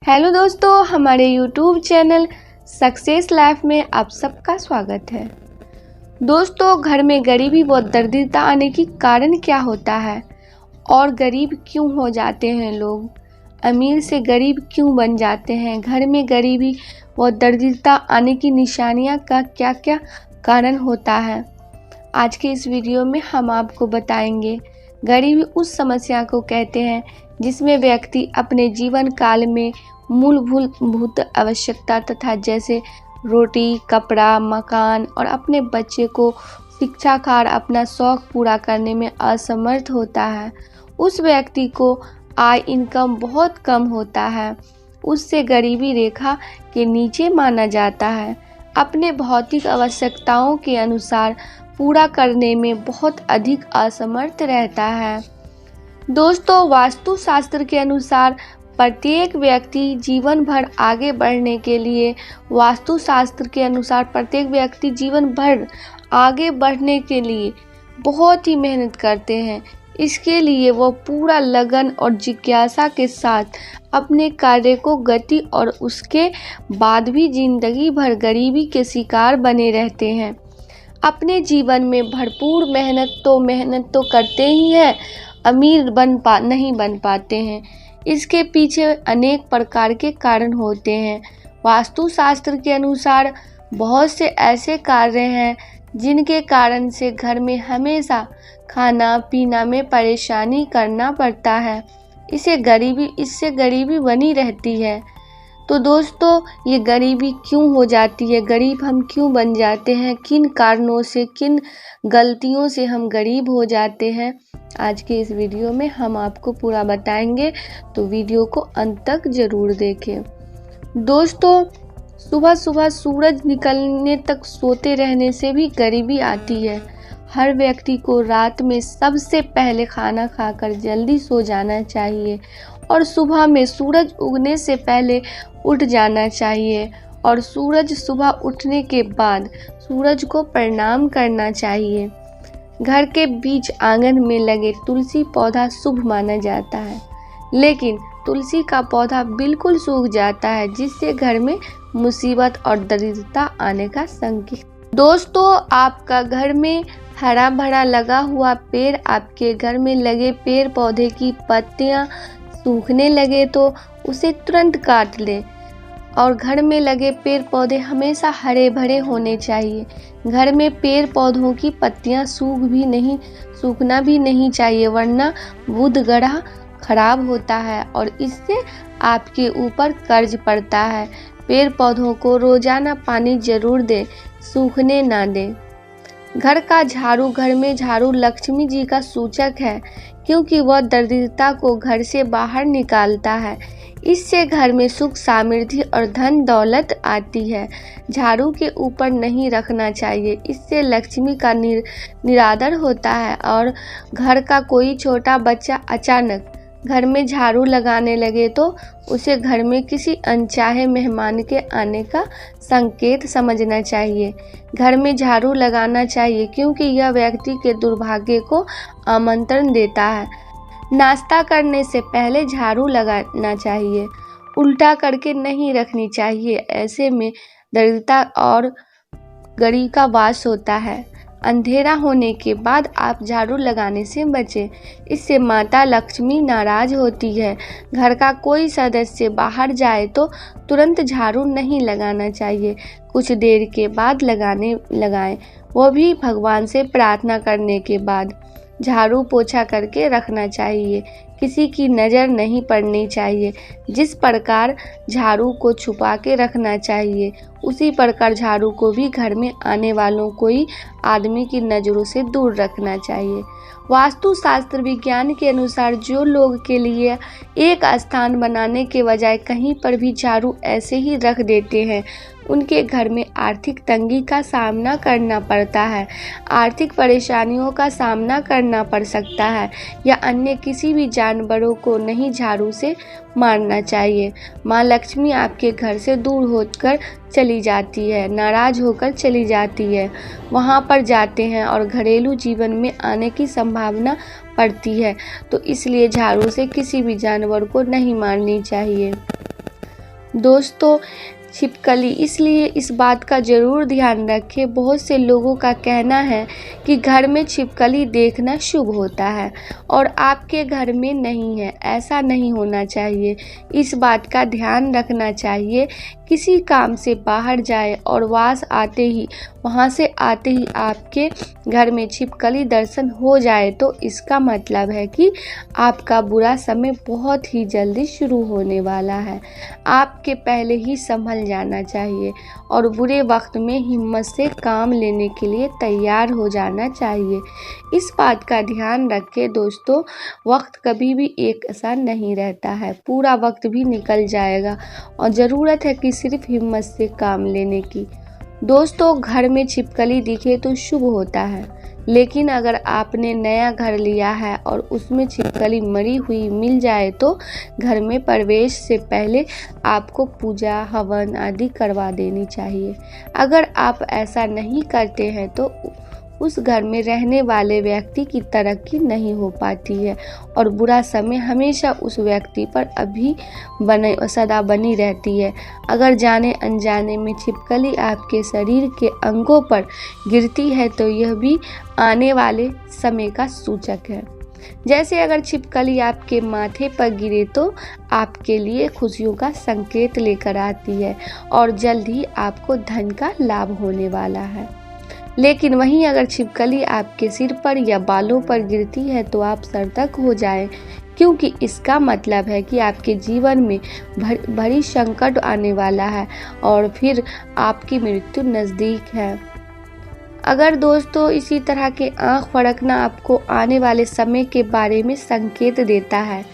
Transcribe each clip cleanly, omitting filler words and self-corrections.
Hello दोस्तों, हमारे YouTube channel success life में आप सबका स्वागत है। दोस्तों, घर में गरीबी व दरिद्रता आने की कारण क्या होता है और गरीब क्यों हो जाते हैं लोग, अमीर से गरीब क्यों बन जाते हैं, घर में गरीबी व दरिद्रता आने की निशानियां का क्या क्या कारण होता है। आज के इस वीडियो में हम आपको बताएंगे। गरीबी उस समस्या को कहते हैं जिसमें व्यक्ति अपने जीवन काल में मूलभूत आवश्यकता तथा जैसे रोटी, कपड़ा, मकान और अपने बच्चे को शिक्षा का अपना शौक पूरा करने में असमर्थ होता है। उस व्यक्ति को आय इनकम बहुत कम होता है, उससे गरीबी रेखा के नीचे माना जाता है। अपने भौतिक आवश्यकताओं के अनुसार पूरा करने में बहुत अधिक असमर्थ रहता है। दोस्तों, वास्तुशास्त्र के अनुसार प्रत्येक व्यक्ति जीवन भर आगे बढ़ने के लिए बहुत ही मेहनत करते हैं। इसके लिए वो पूरा लगन और जिज्ञासा के साथ अपने कार्य को गति और उसके बाद भी जिंदगी भर गरीबी के शिकार बने रहते हैं। अपने जीवन में भरपूर मेहनत तो करते ही हैं, अमीर नहीं बन पाते हैं। इसके पीछे अनेक प्रकार के कारण होते हैं। वास्तुशास्त्र के अनुसार बहुत से ऐसे कार्य हैं जिनके कारण से घर में हमेशा खाना पीना में परेशानी करना पड़ता है। इससे गरीबी बनी रहती है। तो दोस्तों, ये गरीबी क्यों हो जाती है, गरीब हम क्यों बन जाते हैं, किन कारणों से, किन गलतियों से हम गरीब हो जाते हैं, आज के इस वीडियो में हम आपको पूरा बताएंगे। तो वीडियो को अंत तक जरूर देखें। दोस्तों, सुबह सुबह सूरज निकलने तक सोते रहने से भी गरीबी आती है। हर व्यक्ति को रात में सबसे पहले खाना खाकर जल्दी सो जाना चाहिए और सुबह में सूरज उगने से पहले उठ जाना चाहिए और सुबह उठने के बाद सूरज को प्रणाम करना चाहिए। घर के बीच आंगन में लगे तुलसी पौधा शुभ माना जाता है, लेकिन तुलसी का पौधा बिल्कुल सूख जाता है, जिससे घर में मुसीबत और दरिद्रता आने का संकेत। दोस्तों, आपका घर में हरा भरा लगा हुआ पेड़, आपके घर में लगे पेड़ पौधे की पत्तियां सूखने लगे तो उसे तुरंत काट ले और घर में लगे पेड़ पौधे हमेशा हरे भरे होने चाहिए। घर में पेड़ पौधों की पत्तियां सूखना भी नहीं चाहिए, वरना बुध ग्रह खराब होता है और इससे आपके ऊपर कर्ज पड़ता है। पेड़ पौधों को रोजाना पानी जरूर दे, सूखने ना दे। घर में झाड़ू लक्ष्मी जी का सूचक है, क्योंकि वह दरिद्रता को घर से बाहर निकालता है। इससे घर में सुख समृद्धि और धन दौलत आती है। झाड़ू के ऊपर नहीं रखना चाहिए, इससे लक्ष्मी का निरादर होता है और घर का कोई छोटा बच्चा अचानक घर में झाड़ू लगाने लगे तो उसे घर में किसी अनचाहे मेहमान के आने का संकेत समझना चाहिए। घर में झाड़ू लगाना चाहिए क्योंकि यह व्यक्ति के दुर्भाग्य को आमंत्रण देता है। नाश्ता करने से पहले झाड़ू लगाना चाहिए, उल्टा करके नहीं रखनी चाहिए। ऐसे में दरिद्रता और गरीबी का वास होता है। अंधेरा होने के बाद आप झाड़ू लगाने से बचें, इससे माता लक्ष्मी नाराज होती है। घर का कोई सदस्य बाहर जाए तो तुरंत झाड़ू नहीं लगाना चाहिए, कुछ देर के बाद लगाएं, वो भी भगवान से प्रार्थना करने के बाद। झाड़ू पोछा करके रखना चाहिए, किसी की नज़र नहीं पड़नी चाहिए। जिस प्रकार झाड़ू को छुपा के रखना चाहिए, उसी प्रकार झाड़ू को भी घर में आने वालों कोई आदमी की नज़रों से दूर रखना चाहिए। वास्तुशास्त्र विज्ञान के अनुसार जो लोग के लिए एक स्थान बनाने के बजाय कहीं पर भी झाड़ू ऐसे ही रख देते हैं, उनके घर में आर्थिक तंगी का सामना करना पड़ता है, आर्थिक परेशानियों का सामना करना पड़ सकता है, या अन्य किसी भी जानवरों को नहीं झाड़ू से मारना चाहिए। माँ लक्ष्मी आपके घर से दूर होकर चली जाती है, नाराज होकर चली जाती है, वहाँ पर जाते हैं और घरेलू जीवन में आने की संभावना पड़ती है। तो इसलिए झाड़ू से किसी भी जानवर को नहीं मारनी चाहिए। दोस्तों, छिपकली, इसलिए इस बात का ज़रूर ध्यान रखें। बहुत से लोगों का कहना है कि घर में छिपकली देखना शुभ होता है और आपके घर में नहीं है। ऐसा नहीं होना चाहिए। इस बात का ध्यान रखना चाहिए। किसी काम से बाहर जाए और वहाँ से आते ही आपके घर में छिपकली दर्शन हो जाए तो इसका मतलब है कि आपका बुरा समय बहुत ही जल्दी शुरू होने वाला है। आपके पहले ही संभल जाना चाहिए और बुरे वक्त में हिम्मत से काम लेने के लिए तैयार हो जाना चाहिए। इस बात का ध्यान रखें दोस्तों, वक्त कभी भी एक ऐसा नहीं रहता है। पूरा वक्त भी निकल जाएगा और ज़रूरत है कि सिर्फ हिम्मत से काम लेने की। दोस्तों, घर में छिपकली दिखे तो शुभ होता है, लेकिन अगर आपने नया घर लिया है और उसमें छिपकली मरी हुई मिल जाए तो घर में प्रवेश से पहले आपको पूजा हवन आदि करवा देनी चाहिए। अगर आप ऐसा नहीं करते हैं तो उस घर में रहने वाले व्यक्ति की तरक्की नहीं हो पाती है और बुरा समय हमेशा उस व्यक्ति पर सदा बनी रहती है। अगर जाने अनजाने में छिपकली आपके शरीर के अंगों पर गिरती है तो यह भी आने वाले समय का सूचक है। जैसे अगर छिपकली आपके माथे पर गिरे तो आपके लिए खुशियों का संकेत लेकर आती है और जल्द ही आपको धन का लाभ होने वाला है। लेकिन वहीं अगर छिपकली आपके सिर पर या बालों पर गिरती है तो आप सतर्क हो जाएं, क्योंकि इसका मतलब है कि आपके जीवन में बड़ी संकट आने वाला है और फिर आपकी मृत्यु नज़दीक है। अगर दोस्तों इसी तरह के आँख फड़कना आपको आने वाले समय के बारे में संकेत देता है।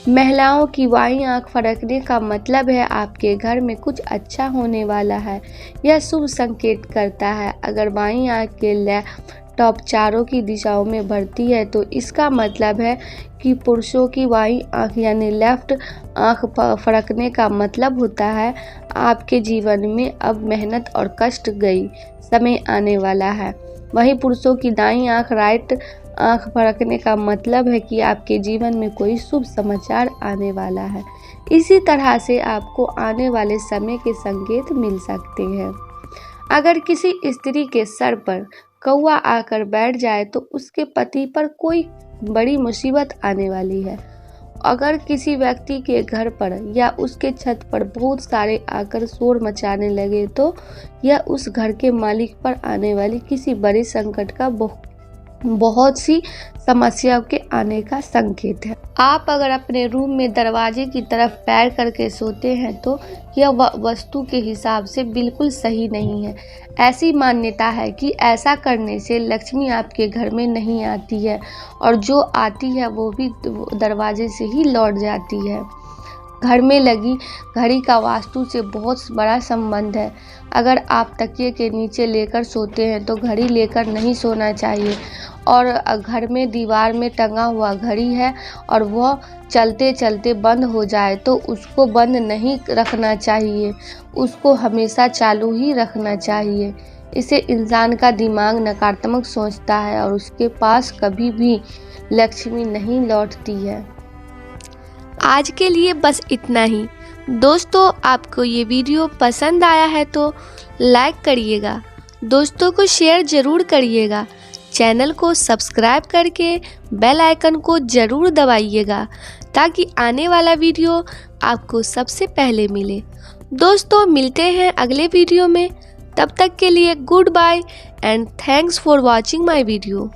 महिलाओं की बाईं आँख फड़कने का मतलब है आपके घर में कुछ अच्छा होने वाला है। यह शुभ संकेत करता है। अगर बाईं आँख के लैपटॉप चारों की दिशाओं में बढ़ती है तो इसका मतलब है कि पुरुषों की बाईं आँख यानी लेफ्ट आँख फड़कने का मतलब होता है आपके जीवन में अब मेहनत और कष्ट गई समय आने वाला है। वहीं पुरुषों की दाईं आँख राइट आँख फड़कने का मतलब है कि आपके जीवन में कोई शुभ समाचार आने वाला है। इसी तरह से आपको आने वाले समय के संकेत मिल सकते हैं। अगर किसी स्त्री के सर पर कौवा आकर बैठ जाए तो उसके पति पर कोई बड़ी मुसीबत आने वाली है। अगर किसी व्यक्ति के घर पर या उसके छत पर बहुत सारे आकर शोर मचाने लगे तो यह उस घर के मालिक पर आने वाली किसी बड़े संकट का बहुत सी समस्याओं के आने का संकेत है। आप अगर अपने रूम में दरवाजे की तरफ पैर करके सोते हैं तो यह वस्तु के हिसाब से बिल्कुल सही नहीं है। ऐसी मान्यता है कि ऐसा करने से लक्ष्मी आपके घर में नहीं आती है और जो आती है वो भी दरवाजे से ही लौट जाती है। घर में लगी घड़ी का वास्तु से बहुत बड़ा संबंध है। अगर आप तकिए के नीचे लेकर सोते हैं तो घड़ी लेकर नहीं सोना चाहिए और घर में दीवार में टंगा हुआ घड़ी है और वह चलते चलते बंद हो जाए तो उसको बंद नहीं रखना चाहिए, उसको हमेशा चालू ही रखना चाहिए। इससे इंसान का दिमाग नकारात्मक सोचता है और उसके पास कभी भी लक्ष्मी नहीं लौटती है। आज के लिए बस इतना ही। दोस्तों, आपको ये वीडियो पसंद आया है तो लाइक करिएगा, दोस्तों को शेयर ज़रूर करिएगा, चैनल को सब्सक्राइब करके बेल आइकन को ज़रूर दबाइएगा ताकि आने वाला वीडियो आपको सबसे पहले मिले। दोस्तों, मिलते हैं अगले वीडियो में। तब तक के लिए good bye and thanks for watching my video.